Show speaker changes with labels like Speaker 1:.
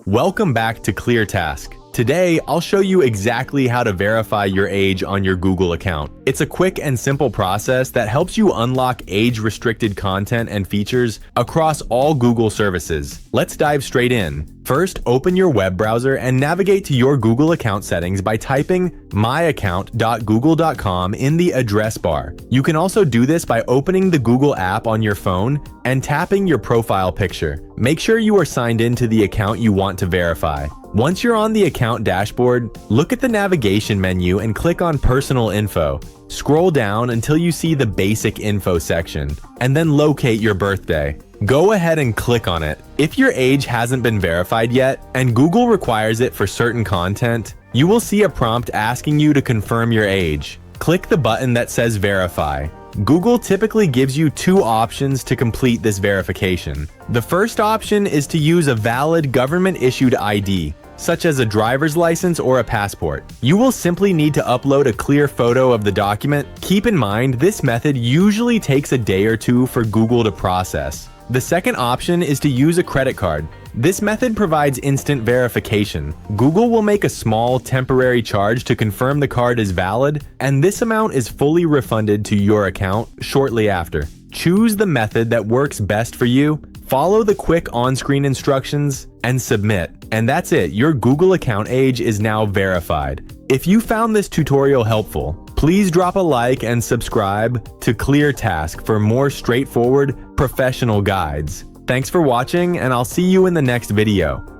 Speaker 1: Welcome back to ClearTask. Today, I'll show you exactly how to verify your age on your Google account. It's a quick and simple process that helps you unlock age-restricted content and features across all Google services. Let's dive straight in. First, open your web browser and navigate to your Google account settings by typing myaccount.google.com in the address bar. You can also do this by opening the Google app on your phone and tapping your profile picture. Make sure you are signed into the account you want to verify. Once you're on the account dashboard, look at the navigation menu and click on Personal Info. Scroll down until you see the Basic Info section, and then locate your birthday. Go ahead and click on it. If your age hasn't been verified yet, and Google requires it for certain content, you will see a prompt asking you to confirm your age. Click the button that says Verify. Google typically gives you two options to complete this verification. The first option is to use a valid government-issued ID, such as a driver's license or a passport. You will simply need to upload a clear photo of the document. Keep in mind, this method usually takes a day or two for Google to process. The second option is to use a credit card. This method provides instant verification. Google will make a small temporary charge to confirm the card is valid, and this amount is fully refunded to your account shortly after. Choose the method that works best for you, follow the quick on-screen instructions, and submit. And that's it, your Google account age is now verified. If you found this tutorial helpful, please drop a like and subscribe to ClearTask for more straightforward, professional guides. Thanks for watching, and I'll see you in the next video.